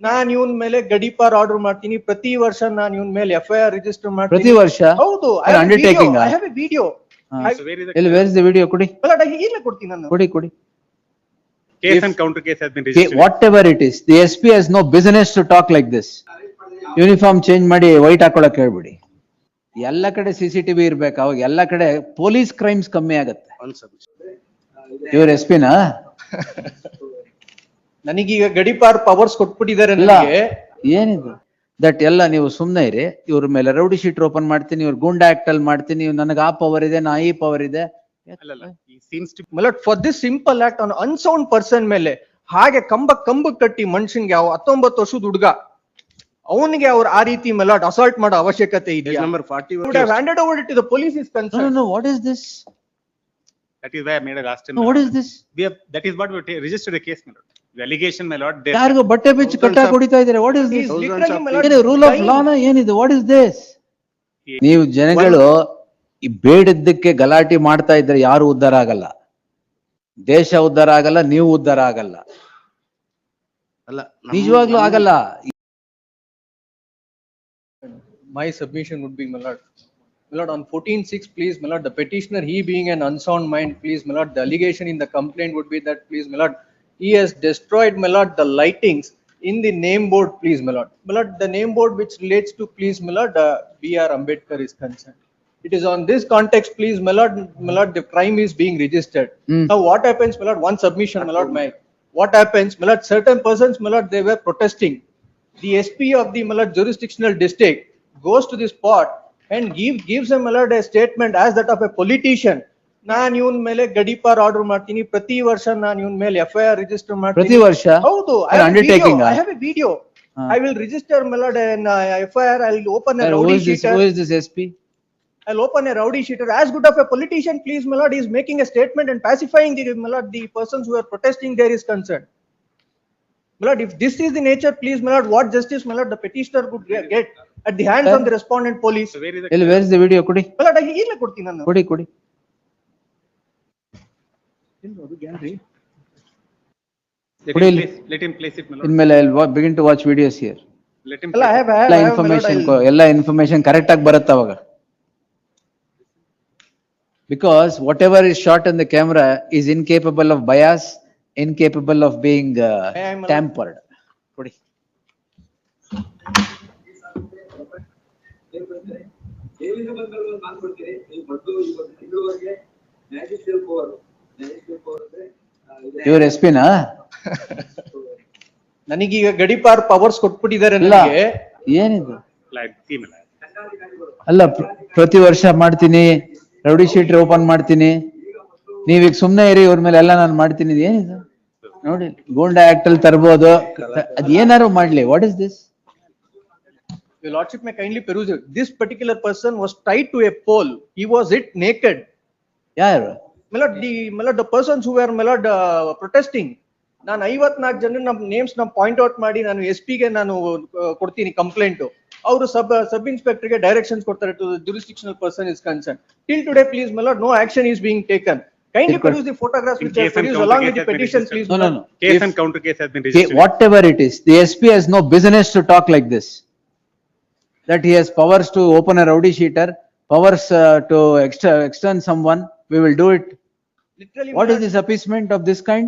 ನಾನ್ ಇವನ್ ಮೇಲೆ ಗಡೀಪಾರ್ ಆರ್ಡರ್ ಮಾಡ್ತೀನಿ, ಪ್ರತಿ ವರ್ಷ ನಾನ್ ಇವನ್ ಮೇಲೆ FIR ರಿಜಿಸ್ಟರ್ ಮಾಡ್ತೀನಿ. ಪ್ರತಿ ವರ್ಷ? ಹೌದು, Undertaking. I have a video. So where is the video? Kudi. ಈಗಲೇ ಕೊಡ್ತೀನಿ ನಾನು. Kudi. Case and counter case has been registered. Whatever it is, the SP has no business to talk like this. Uniform change ಮಾಡಿ white ಹಾಕೊಳಕ್ ಹೇಳ್ಬಿಡಿ. ಎಲ್ಲ ಕಡೆ CCTV ಇರ್ಬೇಕು, ಅವಾಗ ಎಲ್ಲ ಕಡೆ ಪೊಲೀಸ್ ಕ್ರೈಮ್ಸ್ ಕಮ್ಮಿ ಆಗತ್ತೆ. ಇವ್ರ SP ನಾ? ನನಗೀಗ ಗಡೀಪಾರ್ ಪವರ್ಸ್ ಕೊಟ್ಬಿಟ್ಟಿದ್ದಾರೆ ಇಲ್ಲ. ನನಗೆ. ಏನಿದು? ದಟ್ ಎಲ್ಲ ನೀವು ಸುಮ್ನೆ ಇರಿ, ಇವ್ರ ಮೇಲೆ ರೌಡಿ ಶೀಟ್ ಓಪನ್ ಮಾಡ್ತೀನಿ, ಇವ್ರ ಗೂಂಡಾ ಆಕ್ಟ್ ಅಲ್ಲಿ ಮಾಡ್ತೀನಿ, ನನಗೆ ಆ ಪವರ್ ಇದೆ, ನಾ ಈ ಪವರ್ ಇದೆ. He seems to mallet for this simple act on unsound person ಮೇಲೆ ಹಾಗೆ ಕಂಬ ಕಟ್ಟಿ ಮನುಷ್ಯನ್ಗೆ 19 ವರ್ಷದ ಹುಡುಗ ಅವನಿಗೆ ಅವ್ರು ಆ ರೀತಿ ಮಲಟ್ ಅಸಾಲ್ಟ್ ಮಾಡೋ ಅವಶ್ಯಕತೆ ಇದೆಯಾ? number 40 would have handed over it to the police is concerned. No, what is this? that is why I made a last time. No, what is this? We have, that is what we registered a case, my lord. The allegation, my lord, there. ಯಾರಿಗೋ ಬಟ್ಟೆ ಬಿಚ್ಚಿ ಕಟ್ಟಾಕ್ ಹೊಡಿತಾ ಇದಾರೆ. What is He this? is literally my lord ಏನು rule of lying. ಲಾನ ಏನಿದೆ? What is this? ನೀವು ಜನಗಳು ಈ ಬೇಡದ್ದಕ್ಕೆ ಗಲಾಟೆ ಮಾಡ್ತಾ ಇದ್ರೆ ಯಾರು ಉದ್ಧಾರ ಆಗಲ್ಲ, ದೇಶ ಉದ್ಧಾರ ಆಗಲ್ಲ, ನೀವು ಉದ್ಧಾರ ಆಗಲ್ಲ, ನಿಜವಾಗ್ಲೂ ಆಗಲ್ಲ. My submission would be, my lord, on 14/6, please, my lord, the petitioner, he being an unsound mind, please, my lord, the allegation in the complaint would be that, please, my lord, he has destroyed, my lord, the lightings in the name board, please, my lord. My lord, the name board which relates to, please, my lord, B.R. Ambedkar is concerned. It is on this context, please, my lord, the crime is being registered. Now, what happens, my lord, one submission, my lord, what happens, my lord, certain persons, my lord, they were protesting. The SP of the, my lord, jurisdictional district goes to the spot and gives a, my lord, a statement as that of a politician. ನಾನ್ ಇವನ್ ಮೇಲೆ ಗಡೀಪಾರ್ order ಮಾಡ್ತೀನಿ, ಪ್ರತಿ ವರ್ಷ ನಾನ್ ಇವನ್ ಮೇಲೆ FIR register ಮಾಡ್ತೀನಿ. ಪ್ರತಿ ವರ್ಷ? ಹೌದು, Undertaking. I have a video. I will register, my lord, an FIR. I will open a Who rowdy is this? sheeter. Who is this SP? I'll open a rowdy sheeter. As good of a politician, please, my lord, is making a statement and pacifying the, my lord, the persons who are protesting there is concerned. My lord, if this is the nature, please, my lord, what justice, my lord, the petitioner could get at the hands of the respondent police? So where is ಎಲ್ಲಿ where is the video? Kudi. My lord, ಈಗಲೇ ಕೊಡ್ತೀನಿ ನಾನು. Kudi. let him place it, my lord. ಇನ್ಮೇಲೆ I'll begin to watch videos here. Let him ಅಲ್ಲ, I place have, ಎಲ್ಲ information correct ಆಗಿ ಬರುತ್ತೆ ಅವಾಗ. Because whatever is shot on the camera is incapable of bias, incapable of being tampered. Kudi. ಇವ್ರ SP ನಾ? ನನಗೀಗ ಗಡೀಪಾರ್ powers ಕೊಟ್ಬಿಟ್ಟಿದ್ದಾರೆ ಇಲ್ಲ. ನನಗೆ. ಏನಿದು? like see, my lord. ಅಲ್ಲ, ಪ್ರತಿ ವರ್ಷ ಮಾಡ್ತೀನಿ, ರೌಡಿ ಶೀಟ್ ಓಪನ್ ಮಾಡ್ತೀನಿ, ನೀವೀಗ ಸುಮ್ನೆ ಇರಿ, ಇವ್ರ ಮೇಲೆ ಎಲ್ಲ ನಾನು ಮಾಡ್ತೀನಿ. ಏನಿದು ನೋಡಿ, ಗೂಂಡಾ ಆಕ್ಟ್ ಅಲ್ಲಿ ತರ್ಬೋದು, ಅದ್ ಏನಾರು ಮಾಡ್ಲಿ. What is this? Your lordship may kindly peruse it. This particular person was tied to a pole. He was hit naked. ಯಾರು? My lord, the persons who were, my lord, protesting. ನಾನು 54 ಜನ ನಮ್ಮ names ನ point out ಮಾಡಿ ನಾನು SP ಗೆ ನಾನು ಕೊಡ್ತೀನಿ ಕಂಪ್ಲೇಂಟ್. ಅವರು ಸಬ್ ಇನ್ಸ್ಪೆಕ್ಟರ್ ಗೆ ಡೈರೆಕ್ಷನ್ಸ್ ಕೊಡ್ತಾರೆ to the jurisdictional person is concerned. Till today, please, my lord, no action is being taken. Kindly peruse the photographs which are produced along with the petition, please. No. Case and counter case has been registered. Whatever it is, the SP has no business to talk like this. That he has powers to open a rowdy sheeter, powers to extend someone, we will do it. Literally, What is this appeasement of this kind?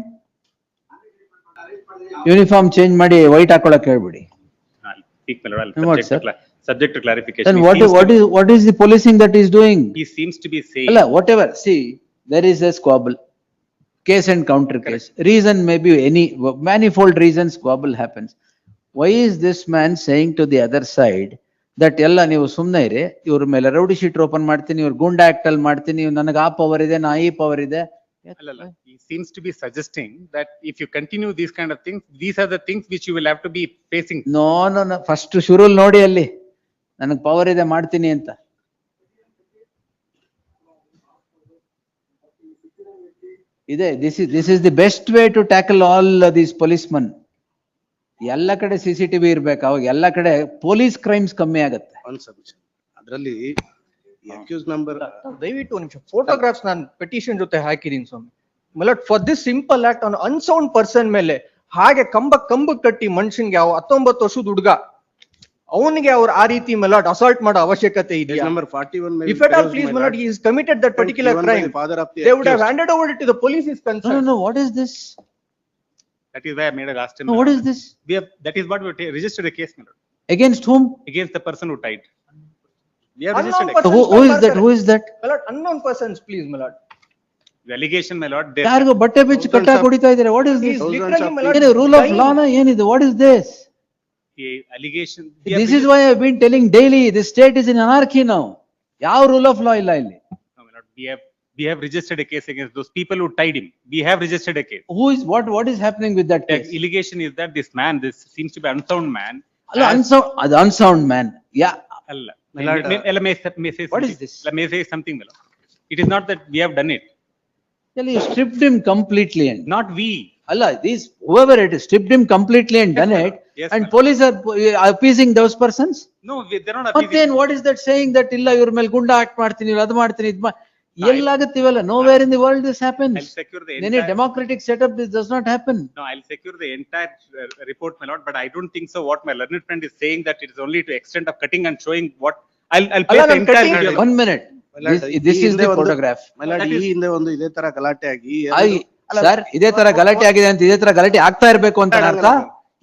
Uniform change ಮಾಡಿ white ಹಾಕೊಳಕ್ ಹೇಳ್ಬಿಡಿ. I'll speak, my lord. And what, sir? Subject to clarification. Then He what is the policing that he is doing? He seems to be saying. Alla, whatever, see, there is a squabble, case and counter case. Reason may be any, manifold reasons squabble happens. Why is this man saying to the other side that ಎಲ್ಲ ನೀವು ಸುಮ್ನೆ ಇರಿ, ಇವ್ರ ಮೇಲೆ rowdy sheet open ಮಾಡ್ತೀನಿ, ಇವ್ರ ಗೂಂಡಾ act ಅಲ್ಲಿ ಮಾಡ್ತೀನಿ, ನನಗೆ ಆ ಪವರ್ ಇದೆ, ನಾ ಈ ಪವರ್ ಇದೆ. He seems to be suggesting that if you continue these kind of things, these are the things which you will have to be facing. No, first ಶುರುಲ್ ನೋಡಿ ಅಲ್ಲಿ ನನಗ್ ಪವರ್ ಇದೆ ಮಾಡ್ತೀನಿ ಅಂತ. ಇದೆ, this is the best way to tackle all these policemen. ಎಲ್ಲ ಕಡೆ CCTV ಇರ್ಬೇಕು, ಅವಾಗ ಎಲ್ಲ ಕಡೆ ಪೊಲೀಸ್ ಕ್ರೈಮ್ಸ್ ಕಮ್ಮಿ ಆಗತ್ತೆ. ಅದರಲ್ಲಿ ಅಕ್ಯೂಸ್ ನಂಬರ್ ದಯವಿಟ್ಟು ಒಂದು ನಿಮಿಷ ಫೋಟೋಗ್ರಾಫ್ಸ್ ನಾನು ಪೆಟಿಷನ್ ಜೊತೆ ಹಾಕಿದೀನಿ ಸ್ವಾಮಿ. Mallet for this simple act on unsound person ಮೇಲೆ ಹಾಗೆ ಕಂಬ ಕಟ್ಟಿ ಮನುಷ್ಯನ್ಗೆ 19 ವರ್ಷದ ಹುಡುಗ ಅವನಿಗೆ ಅವ್ರು ಆ ರೀತಿ ಮೆಲಾಡ್ ಅಸಾಲ್ಟ್ ಮಾಡೋ ಅವಶ್ಯಕತೆ Page ಇದೆಯಾ? number 41 may be If at all, perused, please, my my lord, lord. he has committed that particular Given by the crime. father of the They would have accused. handed over it to the police is No, no, concerned. no, what is this? That is why I made a last time. No, what is this? We have, that is what we registered a case, my lord, Against whom? against the person who died. We have Unknown registered a person. case. Who is that? Who is that? My lord, unknown persons, please, my lord. The allegation, my lord, there. ಯಾರಿಗೋ ಬಟ್ಟೆ ಬಿಚ್ಚಿ Thousands ಕಟ್ಟಾಕ್ of- ಹೊಡಿತಾ ಇದಾರೆ. What is He this? is Thousands literally, of my lord. ಏನು rule of dying. law na ಏನಿದು? What is this? A allegation. This is why I have been telling daily, the state is in anarchy now. ಯಾವ rule of law ಇಲ್ಲ ಇಲ್ಲಿ. No, my lord, we have registered a case against those people who tied him. We have registered a case. Who is, what is happening with that The case? allegation is that this man, this seems to be unsound man. ಅಲ್ಲ has- unsound, ಅದು unsound man. Yeah, ಅಲ್ಲ. My lord, May say what is something. this? May say something, my lord. It is not that we have done it, Well, you stripped him completely and, not we. ಅಲ್ಲ, these, whoever it is, stripped him completely and done my it. lord. Yes, And my lord. police are appeasing those persons? No, they're not appeasing. ಮತ್ತೇನ್, what is that saying that ಇಲ್ಲ ಇವ್ರ ಮೇಲೆ ಗುಂಡ act ಮಾಡ್ತೀನಿ, ಇವ್ರು ಅದು ಮಾಡ್ತೀನಿ, ಇದು No, ಎಲ್ಲಾಗತ್ತಿವಲ್ಲ? Nowhere in the world this I'll happens. secure the In any entire, democratic setup, this does not happen. no, I'll secure the entire report, my lord, but I don't think so. What my learned friend is saying that it is only to extent of cutting and showing what, I'll ಅಲ್ಲ, place the ನಾನು entire cutting- video. One minute. My lord, This ಈ is ಹಿಂದೆ the ಒಂದು- photograph. My lord, That ಈ is- ಹಿಂದೆ ಒಂದು ಇದೇ ತರ ಗಲಾಟೆ ಆಗಿ ಸರ್, ಇದೇ ತರ ಗಲಾಟೆ ಆಗಿದೆ ಅಂತ ಇದೇ ತರ ಗಲಾಟೆ ಆಗ್ತಾ ಇರ್ಬೇಕು ಅಂತ ಅರ್ಥ?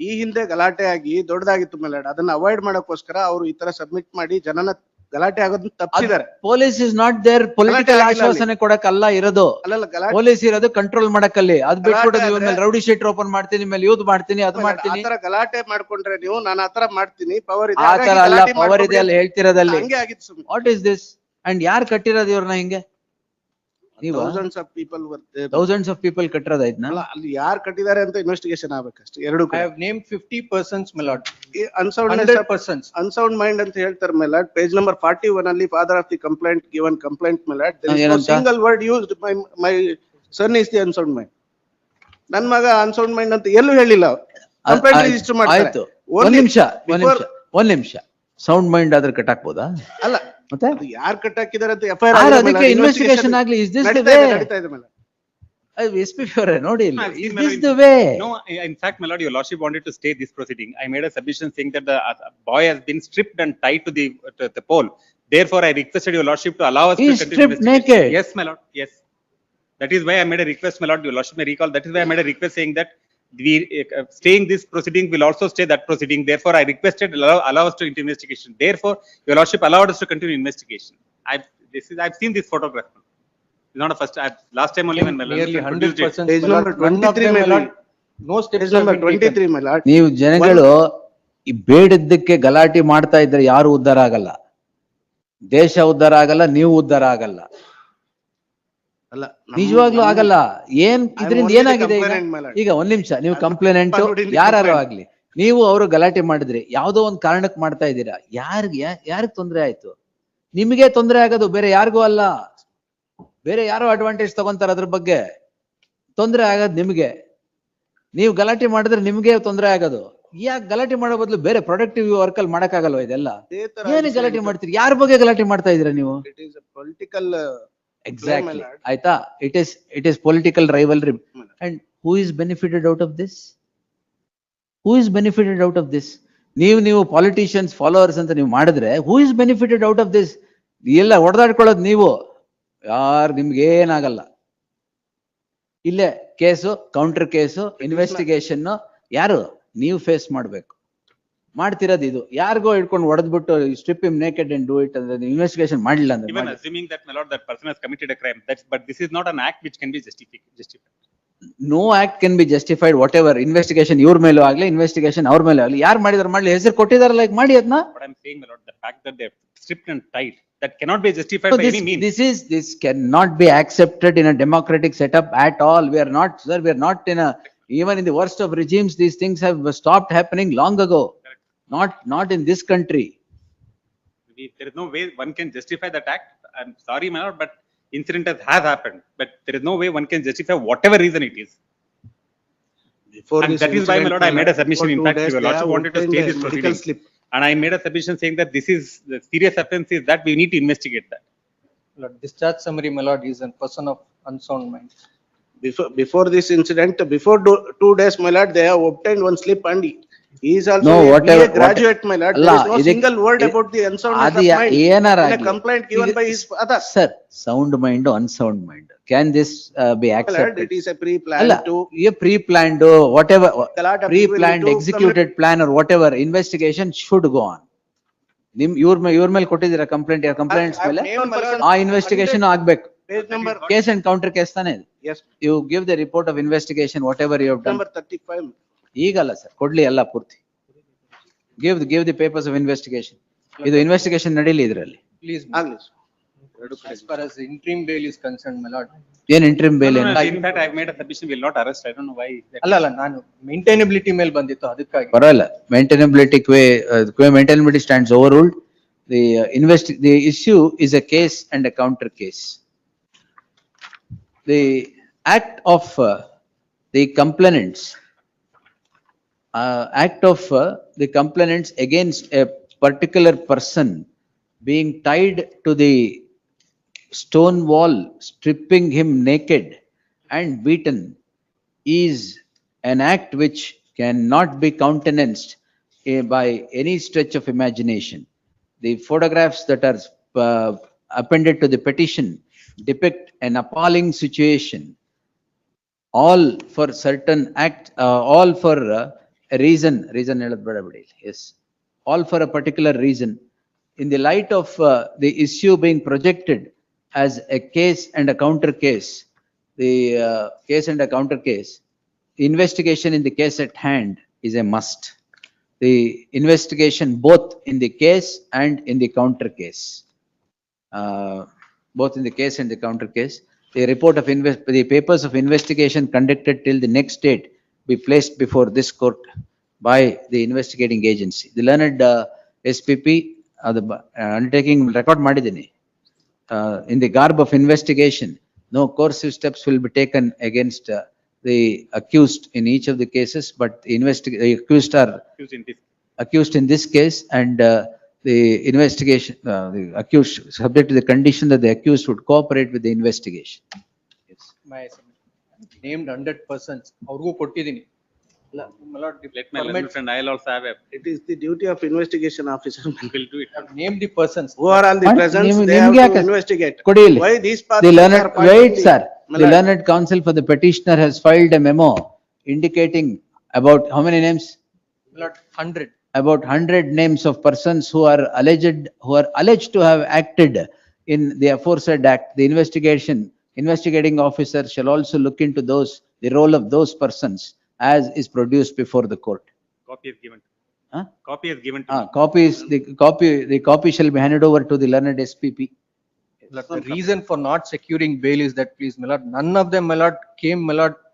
ಈ ಹಿಂದೆ ಗಲಾಟೆ ಆಗಿ ದೊಡ್ಡದಾಗಿತ್ತು my lord. ಅದನ್ನ ಅವಾಯ್ಡ್ ಮಾಡಕ್ಕೋಸ್ಕರ ಅವರು ಈ ತರ ಸಬ್ಮಿಟ್ ಮಾಡಿ ಜನನ ಗಲಾಟೆ ಆಗೋದನ್ನ ತಪ್ಪಿಸಿದ್ದಾರೆ. Police is not there political ಗಲಾಟೆ ಆಗಿಲ್ಲ ಆಶ್ವಾಸನೆ ಕೊಡಕ್ಕಲ್ಲ ಇರೋದು. ಅಲ್ಲಲ್ಲ ಗಲಾಟೆ ಪೊಲೀಸ್ ಇರೋದು ಕಂಟ್ರೋಲ್ ಮಾಡಕ್ಕಲ್ಲಿ. ಅದ್ ಬಿಟ್ಬಿಟ್ಟು ಗಲಾಟೆ ಇವ್ರ ಮೇಲೆ ಆದ್ರೆ- ರೌಡಿ ಶೀಟರ್ ಓಪನ್ ಮಾಡ್ತೀನಿ, ಮೇಲೆ ಯೂತ್ ಮಾಡ್ತೀನಿ, ಅದ್ ಮಾಡ್ತೀನಿ. ಆತರ ಗಲಾಟೆ ಮಾಡ್ಕೊಂಡ್ರೆ ನೀವು ನಾನು ಆತರ ಮಾಡ್ತೀನಿ ಪವರ್ ಇದೆ ಆ ಹಾಗಾಗಿ ತರ ಅಲ್ಲ, ಗಲಾಟೆ ಪವರ್ ಇದೆ ಮಾಡ್ಕೊಬಿಡಿ ಅಲ್ಲಿ ಅಂತ. ಹೇಳ್ತಿರೋದಲ್ಲಿ. ಹಂಗೆ ಆಗಿತ್ತು ಸುಮ್ನೆ. What is this? ಅಂಡ್ ಯಾರು ಕಟ್ಟಿರೋದು ಇವ್ರನ್ನ ಹಿಂಗೆ? ನೀವು Thousands of people were there. Thousands of people ಕಟ್ಟಿರೋದ ಇದನ್ನ? ಅಲ್ಲ ಅಲ್ಲಿ ಯಾರು ಕಟ್ಟಿದ್ದಾರೆ ಅಂತ ಇನ್ವೆಸ್ಟಿಗೇಷನ್ ಆಗ್ಬೇಕಷ್ಟೇ ಎರಡು I have named 50 persons, my lord. Unsound 100 persons. Unsound mind ಅಂತ ಹೇಳ್ತಾರೆ ಮೇಲಾಡ್ ಪೇಜ್ ನಂಬರ್ 41 ಅಲ್ಲಿ father of the complaint given complaint my lord ಏನಂತ? Single word used my son is the unsound mind. ನನ್ ಮಗ ಅನ್ಸೌಂಡ್ ಮೈಂಡ್ ಅಂತ ಎಲ್ಲೂ ಹೇಳಿಲ್ಲ. Complaint register ಮಾಡ್ತಾರೆ. ಆಯ್ತು, ಒಂದ್ ನಿಮಿಷ. ಸೌಂಡ್ ಮೈಂಡ್ ಆದ್ರೆ ಕಟ್ಟಾಕ್ಬೋದಾ? ಅಲ್ಲ ಮತ್ತೆ ಅದು ಯಾರು ಕಟ್ಟಾಕಿದ್ದಾರೆ ಅಂತ ಎಫ್ಐಆರ್ ಅದಕ್ಕೆ ಇನ್ವೆಸ್ಟಿಗೇಷನ್ ಆಗ್ಲಿ. Is this the way? ನಡೀತಾ ಇದೆ ಮೇಲಾಡ್. ಎಸ್ ಪಿ ಅವರೇ ನೋಡಿ ಇಲ್ಲಿ. No, I've seen is my this lord. The way? No, in fact, my lord, your lordship wanted to stay this proceeding. I made a submission saying that the boy has been stripped and tied to the pole. Therefore, I requested your lordship to allow us He to is continue stripped investigation. naked. Yes, my lord, yes. That is why I made a request, my lord, your lordship may recall, that is why I made a request saying that we, staying this proceeding will also stay that proceeding. Therefore, I requested allow us to into investigation. Therefore, your lordship allowed us to continue investigation. I've seen this photograph. It's not a first, last time only when my Nearly lordship 100 produced it. persons. Page my lord. number None of 23 them, my may lord, be. no steps page have number been taken. 23 ಮೇಲಾಡ್. ನೀವು ಜನಗಳು ಈ ಬೇಡದ್ದಕ್ಕೆ ಗಲಾಟೆ ಮಾಡ್ತಾ ಇದ್ರೆ ಯಾರು ಉದ್ಧಾರ ಆಗಲ್ಲ. ದೇಶ ಉದ್ಧಾರ ಆಗಲ್ಲ, ನೀವು ಉದ್ಧಾರ ಆಗಲ್ಲ. ಅಲ್ಲ ನಿಜವಾಗ್ಲೂ ಆಗಲ್ಲ. ಇದರಿಂದ only the ಏನಾಗಿದೆ ಈಗ? complainant, my lord. ಈಗ ಒಂದ್ ನಿಮಿಷ, ನೀವು ಕಂಪ್ಲೇನೆಂಟ್ forwarding the ಯಾರು complaint. ಆಗ್ಲಿ, ನೀವು ಅವರು ಗಲಾಟೆ ಮಾಡಿದ್ರಿ, ಯಾವ್ದೋ ಒಂದ್ ಕಾರಣಕ್ಕೆ ಮಾಡ್ತಾ ಇದ್ದೀರಾ. ಯಾರಿಗ್ ತೊಂದ್ರೆ ಆಯ್ತು? ನಿಮಗೆ ತೊಂದ್ರೆ ಆಗೋದು, ಬೇರೆ ಯಾರಿಗೂ ಅಲ್ಲ. ಬೇರೆ ಯಾರೋ ಅಡ್ವಾಂಟೇಜ್ ತಗೊಂತಾರ ಅದ್ರ ಬಗ್ಗೆ. ತೊಂದ್ರೆ ಆಗೋದು ನಿಮ್ಗೆ. ನೀವು ಗಲಾಟೆ ಮಾಡಿದ್ರೆ ನಿಮ್ಗೆ ತೊಂದ್ರೆ ಆಗೋದು. ಯಾಕೆ ಗಲಾಟೆ ಮಾಡೋ ಬದಲು ಬೇರೆ ಪ್ರೊಡಕ್ಟಿವ್ ವರ್ಕ್ ಅಲ್ಲಿ ಮಾಡಕ್ಕಾಗಲ್ವ ಇದೆಲ್ಲ? ಅದೇ ತರ ಏನು ಗಲಾಟೆ ಮಾಡ್ತೀರಿ? ಯಾರ ಬಗ್ಗೆ ಗಲಾಟೆ ಮಾಡ್ತಾ ಇದೀರಾ ನೀವು? It is a political Exactly. lord. ಆಯ್ತಾ? It is political rivalry. lord. And who is benefited out of this? Who is benefited out of this? ನೀವು politicians followers ಅಂತ ನೀವು ಮಾಡಿದ್ರೆ who is benefited out of this? ಎಲ್ಲ ಹೊಡೆದಾಡ್ಕೊಳ್ಳೋದು ನೀವು. ನಿಮ್ಗೆ ಏನಾಗಲ್ಲ. ಇಲ್ಲೇ ಕೇಸು, ಕೌಂಟರ್ ಕೇಸು, ಇನ್ವೆಸ್ಟಿಗೇಷನ್ ಯಾರು? ನೀವು ಫೇಸ್ ಮಾಡ್ಬೇಕು. ಮಾಡ್ತಿರೋದು ಇದು. ಯಾರಿಗೋ ಹಿಡ್ಕೊಂಡು ಹೊಡೆದ್ಬಿಟ್ಟು strip him naked and do it ಅಂದ್ರೆ ಇನ್ವೆಸ್ಟಿಗೇಷನ್ ಮಾಡಿಲ್ಲ ಅಂದ್ರೆ Even ಮಾಡಿ. assuming that, my lord, that person has committed a crime, but this is not an act which can be justified. No act can be justified. Whatever investigation ಇವ್ರ ಮೇಲೂ ಆಗ್ಲಿ, investigation ಅವ್ರ ಮೇಲೆ ಆಗ್ಲಿ, ಯಾರು ಮಾಡಿದಾರೆ ಮಾಡ್ಲಿ, ಹೆಸರು ಕೊಟ್ಟಿದಾರಲ್ಲ, ಈಗ ಮಾಡಿ ಅದನ್ನ. What I'm saying, my lord, the fact that they have stripped and tied, that cannot be justified by any means. This cannot be accepted in a democratic setup at all. We are not, sir, we are not in a, even in the worst of regimes, these things have stopped happening long ago. Not in this country. There is no way one can justify that act. I'm sorry, my lord, but incident has happened, but there is no way one can justify whatever reason it is. Before And this that is why, my lord, I incident, made a submission. for In 2 fact, days, your they lordship have wanted to obtained stay a this medical proceeding. slip. And I made a submission saying that this is, the serious offense is that we need to investigate that. My lord, discharge summary, my lord, is a person of unsound mind. before this incident, before 2 days, my lord, they have obtained one slip and he is also No, a whatever- BA graduate, my lord. There ಅಲ್ಲ, is no ಇದಕ್ಕೆ- single word ಇದ್- about the unsoundness ಅದು of mind ಏನಾರ in a ಆಗ್ಲಿ. complaint given ಈಗ by his father. Sir, sound mind, unsound mind. Can this be My lord, accepted? it is a pre-planned ಅಲ್ಲ, to, a pre-planned, whatever, a lot of people pre-planned, to executed plan or whatever, investigation should go on. ಇವ್ರ ಮೇಲೆ ಕೊಟ್ಟಿದ್ದೀರಾ complaint, complaints I have ಮೇಲೆ named, my lord, ಆ investigation ಆಗ್ಬೇಕು. page number, case and counter case ತಾನೇ ಇದು. yes, You give the report of investigation, whatever you have done. number 35. ಈಗಲ್ಲ sir, ಕೊಡ್ಲಿ ಎಲ್ಲ ಪೂರ್ತಿ. Give the papers of investigation. ಇದು ಇನ್ವೆಸ್ಟಿಗೇಷನ್ ನಡೀಲಿ ಇದ್ರಲ್ಲಿ. Please, Agnes. as far as interim bail is concerned, my lord. ಏನ್ ಇಂಟ್ರಿಮ್ ಬೇಲ್ ಏನು? In fact, I've made a submission, will not arrest. I don't know why. that- ಅಲ್ಲ, ನಾನು ಮೇಂಟೈನಬಿಲಿಟಿ ಮೇಲೆ ಬಂದಿತ್ತು ಅದಕ್ಕಾಗಿ. ಪರವಾಗಿಲ್ಲ, maintainability stands overruled. The issue is a case and a counter case. The act of the complainants, the complainants against a particular person being tied to the stone wall, stripping him naked and beaten is an act which cannot be countenanced by any stretch of imagination. The photographs that are appended to the petition depict an appalling situation, all for certain act, all for a reason ಹೇಳೋದ್ ಬೇಡ ಬಿಡಿ. Yes, all for a particular reason. In the light of the issue being projected as a case and a counter case, the case and a counter case, investigation in the case at hand is a must. The investigation both in the case and in the counter case, both in the case and the counter case, the report of the papers of investigation conducted till the next date be placed before this court by the investigating agency. The learned SPP, the undertaking record ಮಾಡಿದ್ದೀನಿ. In the garb of investigation, no coercive steps will be taken against the accused in each of the cases, but the accused are Accused in this. accused in this case, and the investigation, the accused, subject to the condition that the accused would cooperate with the investigation. Yes. My named 100 persons, ಅವ್ರಿಗೂ ಕೊಟ್ಟಿದ್ದೀನಿ. ಅಲ್ಲ, my lord, if Let my permit, learned friend, I'll also have a, It is the duty of investigation officer. will do it. name the persons. Who are all the What? presence, ನಿಮ್ಗೆ they have ಯಾಕೆ? to investigate. ಕೊಡಿ ಇಲ್ಲಿ. Why these The parties learned, are part of wait, the- sir, My the lord, learned counsel for the petitioner has filed a memo indicating about how many names? My lord, 100. About 100 names of persons who are alleged to have acted in the aforesaid act. The investigating officer shall also look into the role of those persons as is produced before the court. Copy is given. Huh? Copy is given to me. The copy shall be handed over to the learned SPP. My lord, the reason for not securing bail is that, please, my lord, none of them, my lord,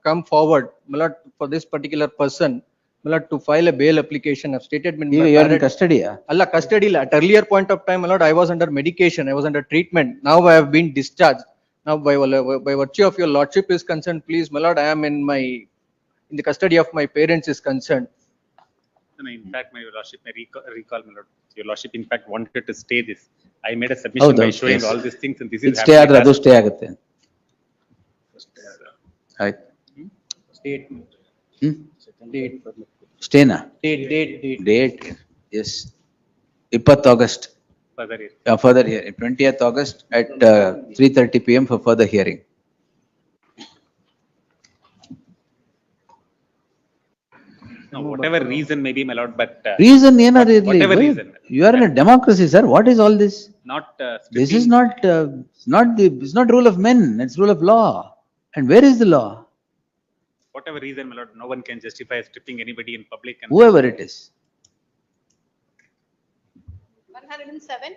come forward, my lord, for this particular person, my lord, to file a bail application. I've stated. You are in custody, ah? Allah, custody, at earlier point of time, my lord, I was under medication, I was under treatment. Now I have been discharged. Now by virtue of your lordship is concerned, please, my lord, I am in the custody of my parents is concerned. No, in fact, my lordship may recall, my lord, your lordship in fact wanted to stay this. I made a submission by ಹೌದು, showing yes. all these things and this ಇದು is stay ಆದ್ರೆ happening. ಅದು stay ಆಗುತ್ತೆ. ಆಯ್ತು. Date, hmm? date, ಸ್ಟೇನಾ? date. Date, yes. 20 August. Further here. Further hearing, 20th August at 3:30 PM for further hearing. No, whatever reason may be, my lord, but Reason ಏನಾದ್ರು ಇರ್ಲಿ. Whatever reason. You are in a democracy, sir. What is all this? not This is stripping- it's not rule of men, it's rule of law. And where is the law? whatever reason, my lord, no one can justify stripping anybody in public and. Whoever it is. 107.